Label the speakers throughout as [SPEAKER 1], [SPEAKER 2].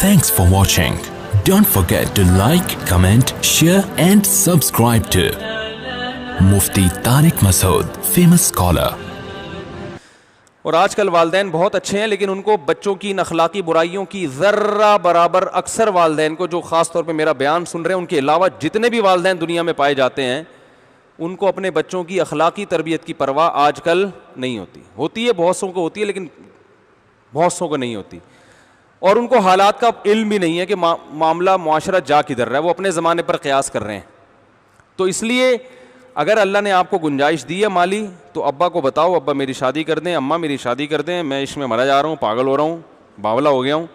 [SPEAKER 1] Thanks for watching. Don't forget to like, comment, share and subscribe to Mufti Tariq Masood, famous scholar.
[SPEAKER 2] اور آج کل والدین بہت اچھے ہیں لیکن ان کو بچوں کی ان اخلاقی برائیوں کی ذرہ برابر، اکثر والدین کو جو خاص طور پہ میرا بیان سن رہے ہیں ان کے علاوہ جتنے بھی والدین دنیا میں پائے جاتے ہیں ان کو اپنے بچوں کی اخلاقی تربیت کی پرواہ آج کل نہیں ہوتی ہے بہت سو کو ہوتی ہے لیکن بہت سو کو نہیں ہوتی، اور ان کو حالات کا علم بھی نہیں ہے کہ معاملہ معاشرہ جا کدھر رہا ہے، وہ اپنے زمانے پر قیاس کر رہے ہیں. تو اس لیے اگر اللہ نے آپ کو گنجائش دی ہے مالی تو ابا کو بتاؤ ابا میری شادی کر دیں، اماں میری شادی کر دیں، میں اس میں مرا جا رہا ہوں، پاگل ہو رہا ہوں، باولا ہو گیا ہوں،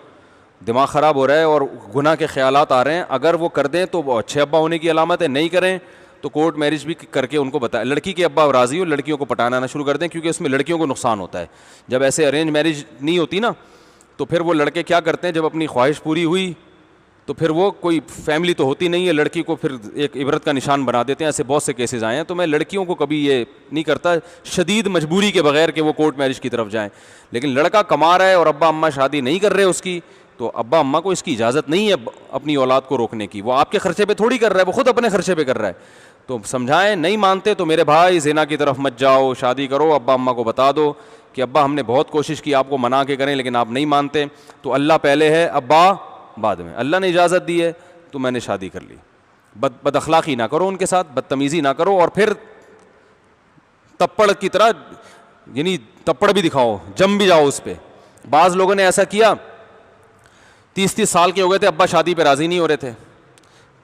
[SPEAKER 2] دماغ خراب ہو رہا ہے اور گناہ کے خیالات آ رہے ہیں. اگر وہ کر دیں تو وہ اچھے ابا ہونے کی علامت ہے، نہیں کریں تو کورٹ میرج بھی کر کے ان کو بتائیں. لڑکی کے ابا راضی ہو لڑکیوں کو پٹانا نہ شروع کر دیں کیونکہ اس میں لڑکیوں کو نقصان ہوتا ہے. جب ایسے ارینج میرج نہیں ہوتی نا تو پھر وہ لڑکے کیا کرتے ہیں، جب اپنی خواہش پوری ہوئی تو پھر وہ کوئی فیملی تو ہوتی نہیں ہے، لڑکی کو پھر ایک عبرت کا نشان بنا دیتے ہیں. ایسے بہت سے کیسز آئے ہیں. تو میں لڑکیوں کو کبھی یہ نہیں کرتا شدید مجبوری کے بغیر کہ وہ کورٹ میرج کی طرف جائیں، لیکن لڑکا کما رہا ہے اور ابا اماں شادی نہیں کر رہے اس کی تو ابا اماں کو اس کی اجازت نہیں ہے اپنی اولاد کو روکنے کی. وہ آپ کے خرچے پہ تھوڑی کر رہا ہے، وہ خود اپنے خرچے پہ کر رہا ہے. تو سمجھائیں، نہیں مانتے تو میرے بھائی زنا کی طرف مت جاؤ، شادی کرو، ابا اماں کو بتا دو کہ ابا ہم نے بہت کوشش کی آپ کو منا کے کریں لیکن آپ نہیں مانتے، تو اللہ پہلے ہے ابا بعد میں. اللہ نے اجازت دی ہے تو میں نے شادی کر لی. بد اخلاقی نہ کرو ان کے ساتھ، بدتمیزی نہ کرو، اور پھر تپڑ کی طرح یعنی تپڑ بھی دکھاؤ، جم بھی جاؤ اس پہ. بعض لوگوں نے ایسا کیا 30 سال کے ہو گئے تھے، ابا شادی پہ راضی نہیں ہو رہے تھے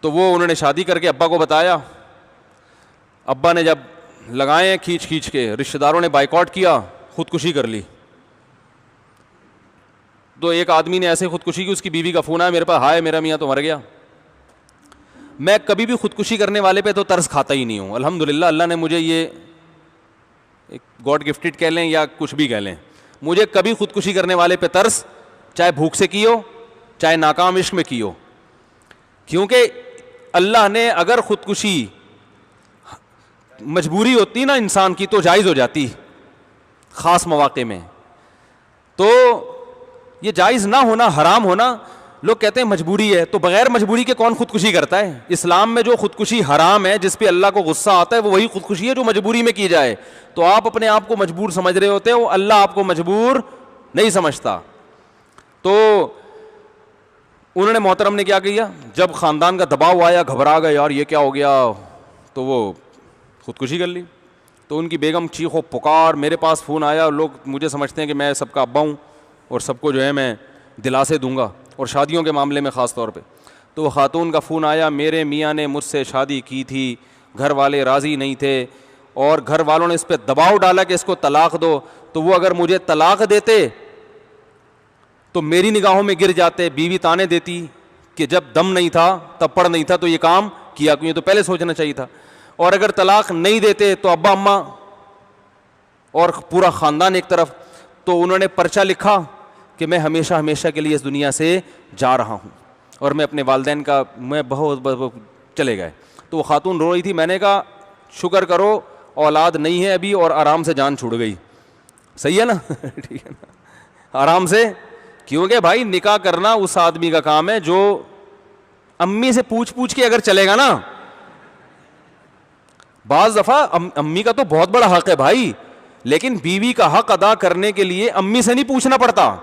[SPEAKER 2] تو وہ انہوں نے شادی کر کے ابا کو بتایا. ابا نے جب لگائے کھینچ کھینچ کے، رشتہ داروں نے بائیکاٹ کیا، خودکشی کر لی. تو ایک آدمی نے ایسے خودکشی کی، اس کی بیوی کا فون آیا میرے پاس، ہائے میرا میاں تو مر گیا. میں کبھی بھی خودکشی کرنے والے پہ تو ترس کھاتا ہی نہیں ہوں. الحمدللہ اللہ نے مجھے یہ گاڈ گفٹڈ کہہ لیں یا کچھ بھی کہہ لیں، مجھے کبھی خودکشی کرنے والے پہ ترس، چاہے بھوک سے کی ہو چاہے ناکام عشق میں کی ہو. کیونکہ اللہ نے اگر خودکشی مجبوری ہوتی نا انسان کی تو جائز ہو جاتی خاص مواقع میں. تو یہ جائز نہ ہونا، حرام ہونا، لوگ کہتے ہیں مجبوری ہے، تو بغیر مجبوری کے کون خودکشی کرتا ہے؟ اسلام میں جو خودکشی حرام ہے، جس پہ اللہ کو غصہ آتا ہے، وہ وہی خودکشی ہے جو مجبوری میں کی جائے. تو آپ اپنے آپ کو مجبور سمجھ رہے ہوتے ہو، اللہ آپ کو مجبور نہیں سمجھتا. تو انہوں نے محترم نے کیا کیا، جب خاندان کا دباؤ آیا گھبرا گئے یار یہ کیا ہو گیا، تو وہ خودکشی کر لی. تو ان کی بیگم چیخو پکار، میرے پاس فون آیا، لوگ مجھے سمجھتے ہیں کہ میں سب کا ابا ہوں اور سب کو جو ہے میں دلاسے دوں گا، اور شادیوں کے معاملے میں خاص طور پہ. تو وہ خاتون کا فون آیا، میرے میاں نے مجھ سے شادی کی تھی، گھر والے راضی نہیں تھے اور گھر والوں نے اس پہ دباؤ ڈالا کہ اس کو طلاق دو. تو وہ اگر مجھے طلاق دیتے تو میری نگاہوں میں گر جاتے. بیوی تانے دیتی کہ جب دم نہیں تھا تب پڑ نہیں تھا تو یہ کام کیا کیوں، تو پہلے سوچنا چاہیے تھا. اور اگر طلاق نہیں دیتے تو ابا اماں اور پورا خاندان ایک طرف. تو انہوں نے پرچہ لکھا کہ میں ہمیشہ ہمیشہ کے لیے اس دنیا سے جا رہا ہوں اور میں اپنے والدین کا میں بہت چلے گئے. تو وہ خاتون رو رہی تھی. میں نے کہا شکر کرو اولاد نہیں ہے ابھی اور آرام سے جان چھوڑ گئی. صحیح ہے نا؟ ٹھیک ہے نا، آرام سے. کیونکہ بھائی نکاح کرنا اس آدمی کا کام ہے جو امی سے پوچھ کے اگر چلے گا نا. بعض دفعہ امی کا تو بہت بڑا حق ہے بھائی، لیکن بیوی کا حق ادا کرنے کے لیے امی سے نہیں پوچھنا پڑتا.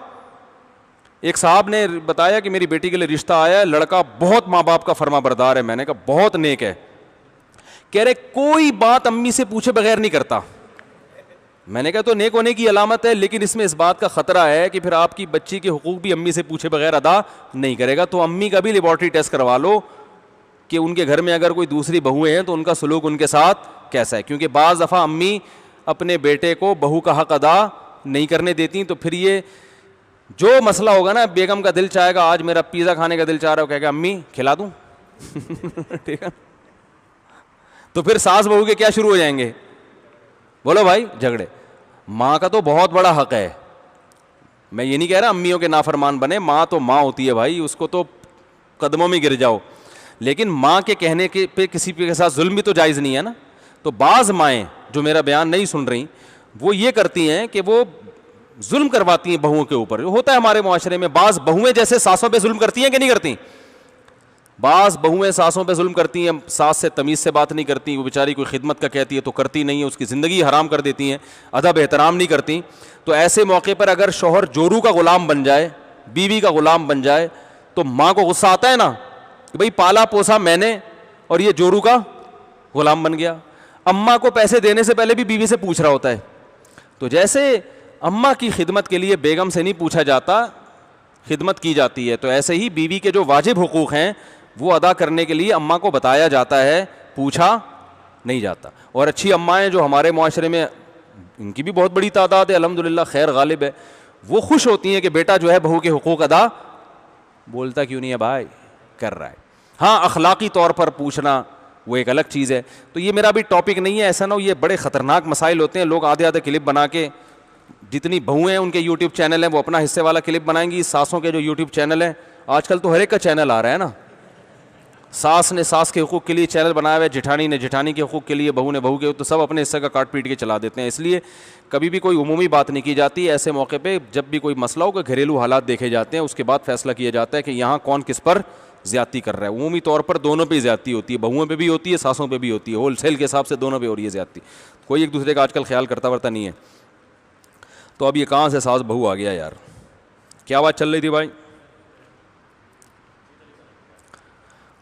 [SPEAKER 2] ایک صاحب نے بتایا کہ میری بیٹی کے لیے رشتہ آیا، لڑکا بہت ماں باپ کا فرما بردار ہے. میں نے کہا بہت نیک ہے. کہہ رہے کوئی بات امی سے پوچھے بغیر نہیں کرتا. میں نے کہا تو نیک ہونے کی علامت ہے، لیکن اس میں اس بات کا خطرہ ہے کہ پھر آپ کی بچی کے حقوق بھی امی سے پوچھے بغیر ادا نہیں کرے گا. تو امی کا بھی لیبارٹری ٹیسٹ کروا لو کہ ان کے گھر میں اگر کوئی دوسری بہویں ہیں تو ان کا سلوک ان کے ساتھ کیسا ہے. کیونکہ بعض دفعہ امی اپنے بیٹے کو بہو کا حق ادا نہیں کرنے دیتی. تو پھر یہ جو مسئلہ ہوگا نا، بیگم کا دل چاہے گا آج میرا پیزا کھانے کا دل چاہ رہا ہے، کہے گا امی کھلا دوں. ٹھیک ہے، تو پھر ساس بہو کے کیا شروع ہو جائیں گے؟ بولو بھائی جھگڑے. ماں کا تو بہت بڑا حق ہے. میں یہ نہیں کہہ رہا امیوں کے نافرمان بنے، ماں تو ماں ہوتی ہے بھائی، اس کو تو قدموں میں گر جاؤ، لیکن ماں کے کہنے کے پہ کسی کے ساتھ ظلم بھی تو جائز نہیں ہے نا. تو بعض مائیں جو میرا بیان نہیں سن رہی وہ یہ کرتی ہیں کہ وہ ظلم کرواتی ہیں بہوؤں کے اوپر. ہوتا ہے ہمارے معاشرے میں, بعض بہویں جیسے ساسوں پہ ظلم کرتی ہیں کہ نہیں کرتی؟ بعض بہویں ساسوں پہ ظلم کرتی ہیں, ساس سے تمیز سے بات نہیں کرتی, وہ بیچاری کوئی خدمت کا کہتی ہے تو کرتی نہیں ہے, اس کی زندگی حرام کر دیتی ہیں, ادب احترام نہیں کرتی. تو ایسے موقع پر اگر شوہر جورو کا غلام بن جائے, بیوی کا غلام بن جائے, تو ماں کو غصہ آتا ہے نا کہ بھئی پالا پوسا میں نے اور یہ جورو کا غلام بن گیا. اماں کو پیسے دینے سے پہلے بھی بیوی سے پوچھ رہا ہوتا ہے. تو جیسے اماں کی خدمت کے لیے بیگم سے نہیں پوچھا جاتا, خدمت کی جاتی ہے, تو ایسے ہی بیوی کے جو واجب حقوق ہیں وہ ادا کرنے کے لیے اماں کو بتایا جاتا ہے, پوچھا نہیں جاتا. اور اچھی اماں جو ہمارے معاشرے میں, ان کی بھی بہت بڑی تعداد ہے الحمدللہ, خیر غالب ہے, وہ خوش ہوتی ہیں کہ بیٹا جو ہے بہو کے حقوق ادا, بولتا کیوں نہیں ہے بھائی, کر رہا ہے. ہاں اخلاقی طور پر پوچھنا وہ ایک الگ چیز ہے. تو یہ میرا بھی ٹاپک نہیں ہے, ایسا نہ ہو یہ بڑے خطرناک مسائل ہوتے ہیں, لوگ آدھے آدھے کلپ بنا کے, جتنی بہویں ہیں ان کے یوٹیوب چینل ہیں وہ اپنا حصے والا کلپ بنائیں گی, ساسوں کے جو یوٹیوب چینل ہیں, آج کل تو ہر ایک کا چینل آ رہا ہے نا, ساس نے ساس کے حقوق کے لیے چینل بنایا ہوا ہے, جٹھانی نے جٹھانی کے حقوق کے لیے, بہو نے بہو کے, تو سب اپنے حصے کا کاٹ پیٹ کے چلا دیتے ہیں. اس لیے کبھی بھی کوئی عمومی بات نہیں کی جاتی. ایسے موقع پہ جب بھی کوئی مسئلہ ہو کہ گھریلو حالات دیکھے جاتے ہیں, اس کے بعد فیصلہ کیا جاتا ہے کہ یہاں کون کس پر زیادتی کر رہا ہے. عمومی طور پر دونوں پہ زیادتی ہوتی ہے, بہوؤں پہ بھی ہوتی ہے, ساسوں پہ بھی ہوتی ہے, ہول سیل کے حساب سے دونوں پہ ہو رہی ہے زیادتی. کوئی ایک دوسرے کا آج کل خیال کرتا ورتا نہیں ہے. تو اب یہ کہاں سے ساس بہو آ گیا یار, کیا بات چل رہی تھی بھائی؟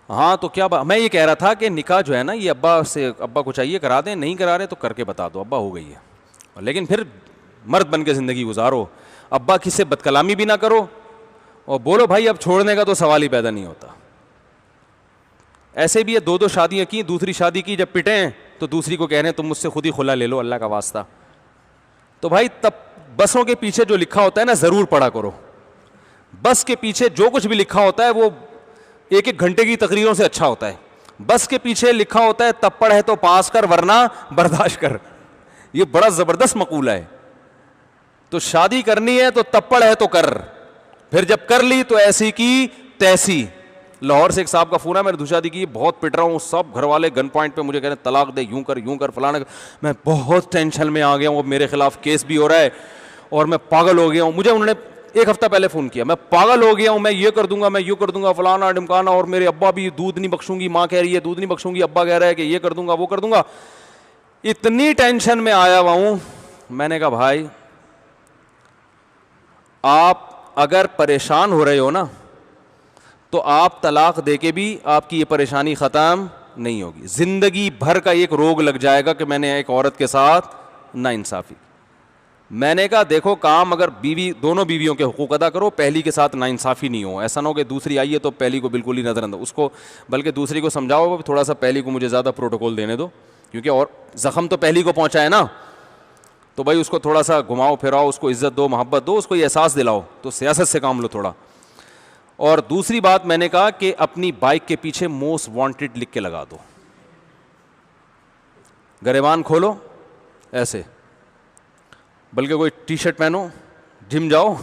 [SPEAKER 2] ہاں تو کیا میں یہ کہہ رہا تھا کہ نکاح جو ہے نا یہ ابا کو چاہیے کرا دیں, نہیں کرا رہے تو کر کے بتا دو ابا ہو گئی ہے, لیکن پھر مرد بن کے زندگی گزارو, ابا کسی سے بدکلامی بھی نہ کرو, اور بولو بھائی اب چھوڑنے کا تو سوال ہی پیدا نہیں ہوتا. ایسے بھی ہے 2 شادیاں کی, دوسری شادی کی جب پٹے ہیں تو دوسری کو کہہ رہے ہیں تم مجھ سے خود ہی خلا لے لو اللہ کا واسطہ. تو بھائی تب بسوں کے پیچھے جو لکھا ہوتا ہے نا ضرور پڑھا کرو. بس کے پیچھے جو کچھ بھی لکھا ہوتا ہے وہ 1 گھنٹے کی تقریروں سے اچھا ہوتا ہے. بس کے پیچھے لکھا ہوتا ہے تپڑ ہے تو پاس کر ورنہ برداشت کر, یہ بڑا زبردست مقولہ ہے. تو شادی کرنی ہے تو تپڑ ہے تو کر, پھر جب کر لی تو ایسی کی تیسی. لاہور سے ایک صاحب کا فون ہے, میں نے شادی کی, بہت پٹ رہا ہوں, سب گھر والے گن پوائنٹ پہ مجھے کہہ رہے ہیں طلاق دے, یوں کر فلانا. میں بہت ٹینشن میں آ گیا ہوں, میرے خلاف کیس بھی ہو رہا ہے اور میں پاگل ہو گیا ہوں. مجھے انہوں نے 1 ہفتہ پہلے فون کیا, میں پاگل ہو گیا ہوں, میں یہ کر دوں گا, میں یوں کر دوں گا, فلانا ڈمکانا, اور میرے ابا بھی دودھ نہیں بخشوں گی, ماں کہہ رہی ہے دودھ نہیں بخشوں گی, ابا کہہ رہا ہے کہ یہ کر دوں گا وہ کر دوں گا. اتنی ٹینشن میں آیا ہوا ہوں. میں نے کہا بھائی آپ اگر پریشان ہو رہے ہو نا تو آپ طلاق دے کے بھی آپ کی یہ پریشانی ختم نہیں ہوگی. زندگی بھر کا ایک روگ لگ جائے گا کہ میں نے ایک عورت کے ساتھ ناانصافی. میں نے کہا دیکھو کام اگر دونوں بیویوں کے حقوق ادا کرو, پہلی کے ساتھ ناانصافی نہیں ہو. ایسا نہ ہو کہ دوسری آئی ہے تو پہلی کو بالکل ہی نظر انداز, اس کو بلکہ دوسری کو سمجھاؤ تھوڑا سا پہلی کو مجھے زیادہ پروٹوکول دینے دو, کیونکہ اور زخم تو پہلی کو پہنچا ہے نا, تو بھائی اس کو تھوڑا سا گھماؤ پھراؤ, اس کو عزت دو, محبت دو, اس کو یہ احساس دلاؤ. تو سیاست سے کام لو تھوڑا. اور دوسری بات میں نے کہا کہ اپنی بائک کے پیچھے موسٹ وانٹیڈ لکھ کے لگا دو, گریبان کھولو ایسے, بلکہ کوئی ٹی شرٹ پہنو, جم جاؤ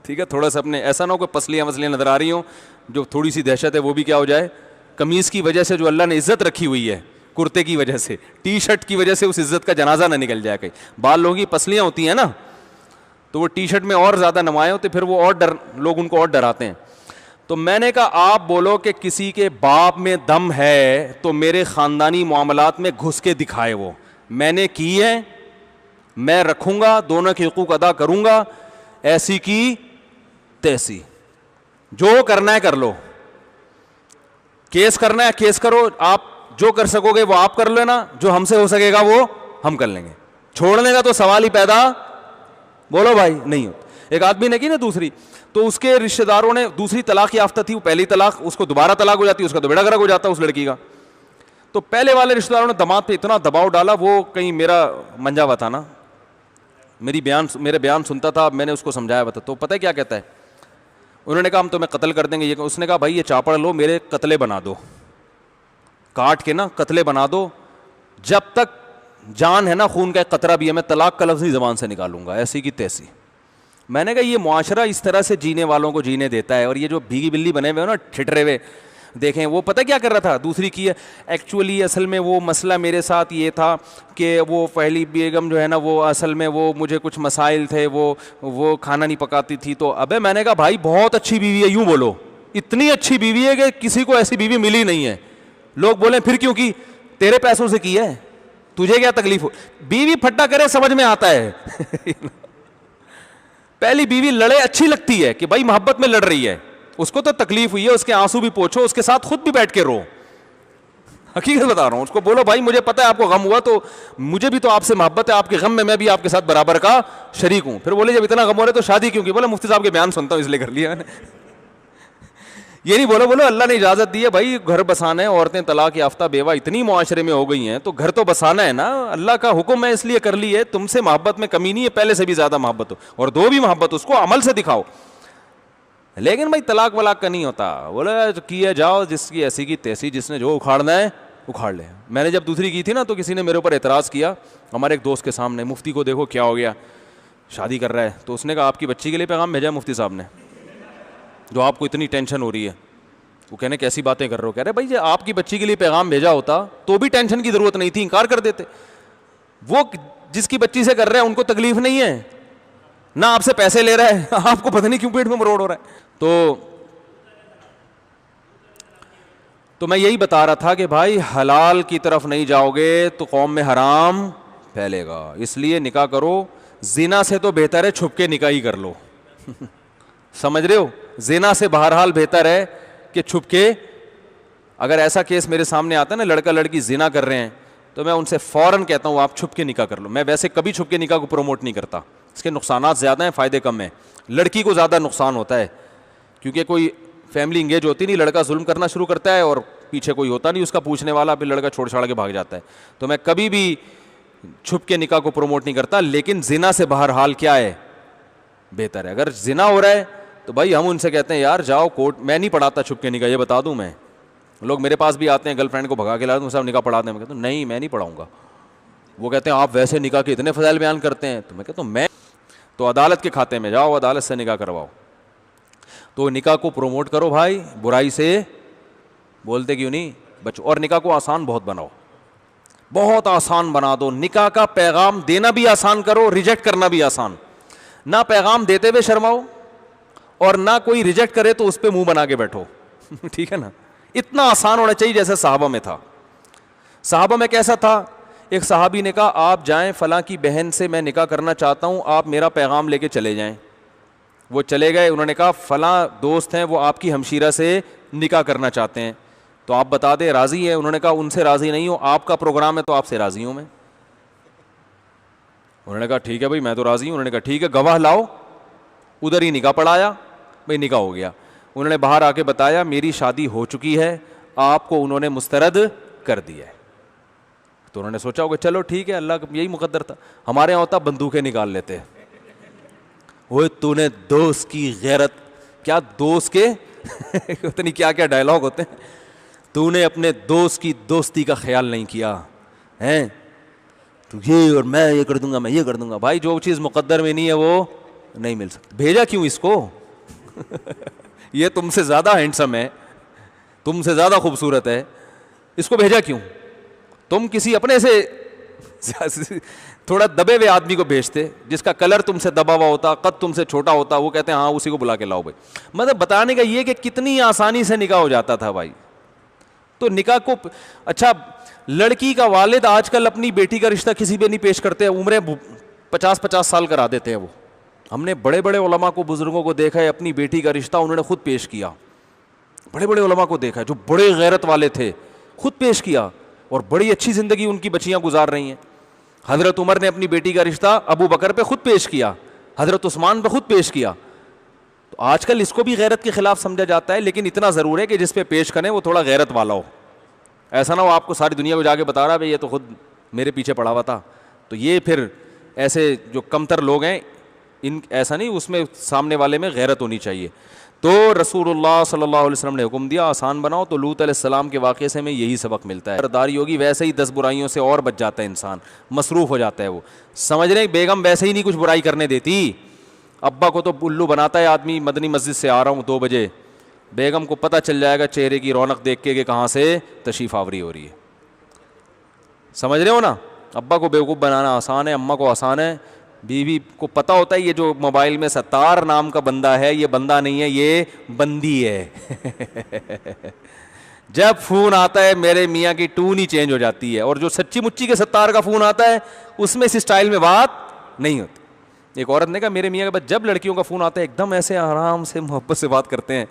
[SPEAKER 2] ٹھیک ہے, تھوڑا سا اپنے, ایسا نہ ہو کوئی پسلیاں وسلیاں نظر آ رہی ہوں, جو تھوڑی سی دہشت ہے وہ بھی کیا ہو جائے. قمیض کی وجہ سے جو اللہ نے عزت رکھی ہوئی ہے, کرتے کی وجہ سے, ٹی شرٹ کی وجہ سے اس عزت کا جنازہ نہ نکل جائے. کہیں بال لوگوں کی پسلیاں ہوتی ہیں نا تو وہ ٹی شرٹ میں اور زیادہ نمایاں ہوتے, پھر وہ اور لوگ ان کو اور ڈراتے ہیں. تو میں نے کہا آپ بولو کہ کسی کے باپ میں دم ہے تو میرے خاندانی معاملات میں گھس کے دکھائے, وہ میں نے کی ہے, میں رکھوں گا, دونوں کے حقوق ادا کروں گا, ایسی کی تیسی, جو کرنا ہے کر لو, کیس کرنا ہے کیس کرو, آپ جو کر سکو گے وہ آپ کر لینا, جو ہم سے ہو سکے گا وہ ہم کر لیں گے. چھوڑنے کا تو سوال ہی پیدا, بولو بھائی, نہیں ہو. ایک آدمی نے کی نا دوسری, تو اس کے رشتہ داروں نے, دوسری طلاق یافتہ تھی, وہ پہلی طلاق, اس کو دوبارہ طلاق ہو جاتی, اس کا تو بیڑا گرک ہو جاتا اس لڑکی کا. تو پہلے والے رشتہ داروں نے داماد پہ اتنا دباؤ ڈالا, وہ کہیں میرا منجا ہوا تھا نا, میرے بیان سنتا تھا, میں نے اس کو سمجھایا ہوا تھا. تو پتہ ہے کیا کہتا ہے, انہوں نے کہا ہم تمہیں قتل کر دیں گے. اس نے کہا بھائی یہ چاپڑ لو, میرے قتلے بنا دو, کاٹ کے نا قتلے بنا دو, جب تک جان ہے نا خون کا ایک قطرہ بھی ہے میں طلاق کا لفظ ہی زبان سے نکالوں گا, ایسی کی تیسی. میں نے کہا یہ معاشرہ اس طرح سے جینے والوں کو جینے دیتا ہے, اور یہ جو بھیگی بلی بنے ہوئے ہو نا ٹھٹرے ہوئے, دیکھیں وہ پتہ کیا کر رہا تھا, دوسری کی ہے ایکچولی اصل میں وہ مسئلہ میرے ساتھ یہ تھا کہ وہ پہلی بیگم جو ہے نا وہ اصل میں وہ مجھے کچھ مسائل تھے, وہ کھانا نہیں پکاتی تھی. تو ابے میں نے کہا بھائی بہت اچھی بیوی ہے, یوں بولو اتنی اچھی بیوی ہے کہ کسی کو ایسی بیوی ملی نہیں ہے. لوگ بولیں پھر کیوں کی, تیرے پیسوں سے کی ہے, تجھے کیا تکلیف ہو. بیوی پھٹا کرے سمجھ میں آتا ہے پہلی بیوی لڑے اچھی لگتی ہے کہ بھائی محبت میں لڑ رہی ہے, اس کو تو تکلیف ہوئی ہے, اس کے آنسو بھی پوچھو, اس کے ساتھ خود بھی بیٹھ کے رو. حقیقت بتا رہا ہوں, اس کو بولو بھائی مجھے پتا ہے آپ کو غم ہوا, تو مجھے بھی تو آپ سے محبت ہے, آپ کے غم میں بھی آپ کے ساتھ برابر کا شریک ہوں. پھر بولے جب اتنا غم ہو رہا ہے تو شادی کیوں کی, بولا مفتی صاحب کے بیان سنتا ہوں اس لیے کر لیا میں نے. یہ نہیں بولو اللہ نے اجازت دی ہے بھائی گھر بسانا ہے, عورتیں طلاق یافتہ بیوہ اتنی معاشرے میں ہو گئی ہیں تو گھر تو بسانا ہے نا, اللہ کا حکم ہے اس لیے کر لی ہے. تم سے محبت میں کمی نہیں ہے, پہلے سے بھی زیادہ محبت ہو, اور دو بھی محبت اس کو عمل سے دکھاؤ. لیکن بھائی طلاق ولاق کا نہیں ہوتا, بولا کیا جاؤ جس کی ایسی کی تیسی, جس نے جو اکھاڑنا ہے اکھاڑ لے. میں نے جب دوسری کی تھی نا تو کسی نے میرے اوپر اعتراض کیا, ہمارے ایک دوست کے سامنے, مفتی کو دیکھو کیا ہو گیا, شادی کر رہا ہے. تو اس نے کہا آپ کی بچی کے لیے پیغام بھیجا مفتی صاحب نے, جو آپ کو اتنی ٹینشن ہو رہی ہے. وہ کہنے کیسی باتیں کر رہے ہو, کہہ رہے بھائی جب آپ کی بچی کے لیے پیغام بھیجا ہوتا تو بھی ٹینشن کی ضرورت نہیں تھی, انکار کر دیتے. وہ جس کی بچی سے کر رہے ہیں ان کو تکلیف نہیں ہے, نہ آپ سے پیسے لے رہا ہے, آپ کو پتہ نہیں کیوں پیٹ میں مروڑ ہو رہا ہے. تو میں یہی بتا رہا تھا کہ بھائی حلال کی طرف نہیں جاؤ گے تو قوم میں حرام پھیلے گا, اس لیے نکاح کرو. زنا سے تو بہتر ہے چھپ کے نکاح ہی کر لو سمجھ رہے ہو, زنا سے بہرحال بہتر ہے کہ چھپ کے. اگر ایسا کیس میرے سامنے آتا ہے نا, لڑکا لڑکی زنا کر رہے ہیں, تو میں ان سے فوراً کہتا ہوں آپ چھپ کے نکاح کر لو. میں ویسے کبھی چھپ کے نکاح کو پروموٹ نہیں کرتا, اس کے نقصانات زیادہ ہیں, فائدے کم ہیں. لڑکی کو زیادہ نقصان ہوتا ہے کیونکہ کوئی فیملی انگیج ہوتی نہیں, لڑکا ظلم کرنا شروع کرتا ہے اور پیچھے کوئی ہوتا نہیں اس کا پوچھنے والا, پھر لڑکا چھوڑ چھاڑ کے بھاگ جاتا ہے. تو میں کبھی بھی چھپ کے نکاح کو پروموٹ نہیں کرتا, لیکن زنا سے بہرحال کیا ہے بہتر ہے. اگر زنا ہو رہا ہے تو بھائی ہم ان سے کہتے ہیں یار جاؤ کورٹ. میں نہیں پڑھاتا چھپ کے نکاح, یہ بتا دوں. میں لوگ میرے پاس بھی آتے ہیں گرل فرینڈ کو بھگا کے لاتے ہیں, صاحب نکاح پڑھا دیں. میں کہتا ہوں نہیں میں نہیں پڑھاؤں گا. وہ کہتے ہیں آپ ویسے نکاح کے اتنے فضائل بیان کرتے ہیں. تو میں کہتا ہوں میں تو عدالت کے کھاتے میں جاؤ, عدالت سے نکاح کرواؤ. تو نکاح کو پروموٹ کرو بھائی, برائی سے بولتے کیوں نہیں بچو. اور نکاح کو آسان بہت بناؤ, بہت آسان بنا دو. نکاح کا پیغام دینا بھی آسان کرو, ریجیکٹ کرنا بھی آسان. نہ پیغام دیتے ہوئے شرماؤ اور نہ کوئی ریجیکٹ کرے تو اس پہ منہ بنا کے بیٹھو ٹھیک ہے نا. اتنا آسان ہونا چاہیے جیسے صحابہ میں تھا. صحابہ میں کیسا تھا, ایک صحابی نے کہا آپ جائیں فلاں کی بہن سے میں نکاح کرنا چاہتا ہوں, آپ میرا پیغام لے کے چلے جائیں. وہ چلے گئے, انہوں نے کہا فلاں دوست ہیں وہ آپ کی ہمشیرہ سے نکاح کرنا چاہتے ہیں, تو آپ بتا دیں راضی ہے. انہوں نے کہا ان سے راضی نہیں ہوں, آپ کا پروگرام ہے تو آپ سے راضی ہوں میں. انہوں نے کہا ٹھیک ہے بھائی میں تو راضی ہوں. انہوں نے کہا ٹھیک ہے گواہ لاؤ. ادھر ہی نکاح پڑھایا, بھائی نکاح ہو گیا. انہوں نے باہر آ کے بتایا میری شادی ہو چکی ہے, آپ کو انہوں نے مسترد کر دیا ہے. تو انہوں نے سوچا ہوگا چلو ٹھیک ہے, اللہ کا یہی مقدر تھا. ہمارے یہاں ہوتا بندوقیں نکال لیتے, وہ تو نے دوست کی غیرت, کیا دوست کے اتنی کیا کیا ڈائلاگ ہوتے ہیں. تو نے اپنے دوست کی دوستی کا خیال نہیں کیا ہیں, تو یہ اور میں یہ کر دوں گا, میں یہ کر دوں گا. بھائی جو چیز مقدر میں نہیں ہے وہ نہیں مل سکتی. بھیجا کیوں اس کو یہ تم سے زیادہ ہینڈسم ہے, تم سے زیادہ خوبصورت ہے, اس کو بھیجا کیوں؟ تم کسی اپنے سے تھوڑا دبے ہوئے آدمی کو بھیجتے جس کا کلر تم سے دبا ہوا ہوتا, قد تم سے چھوٹا ہوتا. وہ کہتے ہیں ہاں اسی کو بلا کے لاؤ. بھائی مطلب بتانے کا یہ کہ کتنی آسانی سے نکاح ہو جاتا تھا بھائی. تو نکاح کو اچھا, لڑکی کا والد آج کل اپنی بیٹی کا رشتہ کسی پہ نہیں پیش کرتے, عمریں 50-50 سال کرا دیتے ہیں. وہ ہم نے بڑے بڑے علماء کو, بزرگوں کو دیکھا ہے اپنی بیٹی کا رشتہ انہوں نے خود پیش کیا. بڑے بڑے علماء کو دیکھا ہے جو بڑے غیرت والے تھے, خود پیش کیا, اور بڑی اچھی زندگی ان کی بچیاں گزار رہی ہیں. حضرت عمر نے اپنی بیٹی کا رشتہ ابو بکر پہ خود پیش کیا, حضرت عثمان پہ خود پیش کیا. تو آج کل اس کو بھی غیرت کے خلاف سمجھا جاتا ہے, لیکن اتنا ضرور ہے کہ جس پہ پیش کریں وہ تھوڑا غیرت والا ہو. ایسا نہ ہو آپ کو ساری دنیا کو جا کے بتا رہا ہے یہ تو خود میرے پیچھے پڑا ہوا تھا. تو یہ پھر ایسے جو کمتر لوگ ہیں ان ایسا نہیں, اس میں سامنے والے میں غیرت ہونی چاہیے. تو رسول اللہ صلی اللہ علیہ وسلم نے حکم دیا آسان بناؤ. تو لوط علیہ السلام کے واقعے سے ہمیں یہی سبق ملتا ہے. برداری ہوگی ویسے ہی 10 برائیوں سے اور بچ جاتا ہے انسان, مصروف ہو جاتا ہے. وہ سمجھ رہے بیگم ویسے ہی نہیں کچھ برائی کرنے دیتی. ابا کو تو الو بناتا ہے آدمی, مدنی مسجد سے آ رہا ہوں 2 بجے, بیگم کو پتہ چل جائے گا چہرے کی رونق دیکھ کے کہ کہاں سے تشریف آوری ہو رہی ہے. سمجھ رہے ہو نا؟ ابا کو بیوقوف بنانا آسان ہے, اماں کو آسان ہے. بیوی کو پتہ ہوتا ہے یہ جو موبائل میں ستار نام کا بندہ ہے یہ بندہ نہیں ہے, یہ بندی ہے. جب فون آتا ہے میرے میاں کی ٹون ہی چینج ہو جاتی ہے, اور جو سچی مچی کے ستار کا فون آتا ہے اس میں اس اسٹائل میں بات نہیں ہوتی. ایک عورت نے کہا میرے میاں کے بعد جب لڑکیوں کا فون آتا ہے ایک دم ایسے آرام سے محبت سے بات کرتے ہیں.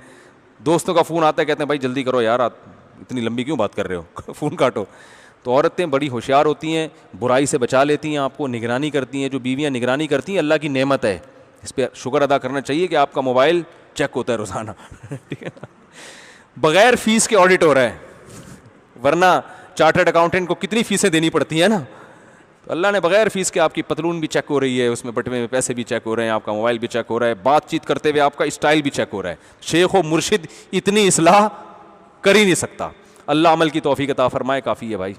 [SPEAKER 2] دوستوں کا فون آتا ہے کہتے ہیں بھائی جلدی کرو یار, اتنی لمبی کیوں بات کر رہے ہو, فون کاٹو. تو عورتیں بڑی ہوشیار ہوتی ہیں, برائی سے بچا لیتی ہیں, آپ کو نگرانی کرتی ہیں. جو بیویاں نگرانی کرتی ہیں اللہ کی نعمت ہے, اس پہ شکر ادا کرنا چاہیے کہ آپ کا موبائل چیک ہوتا ہے روزانہ. ٹھیک ہے نا, بغیر فیس کے آڈٹ ہو رہا ہے, ورنہ چارٹرڈ اکاؤنٹنٹ کو کتنی فیسیں دینی پڑتی ہیں نا. تو اللہ نے بغیر فیس کے آپ کی پتلون بھی چیک ہو رہی ہے, اس میں بٹوے میں پیسے بھی چیک ہو رہے ہیں, آپ کا موبائل بھی چیک ہو رہا ہے, بات چیت کرتے ہوئے آپ کا اسٹائل بھی چیک ہو رہا ہے. شیخ و مرشد اتنی اصلاح کر ہی نہیں سکتا. اللہ عمل کی توفیق عطا فرمائے, کافی ہے بھائی.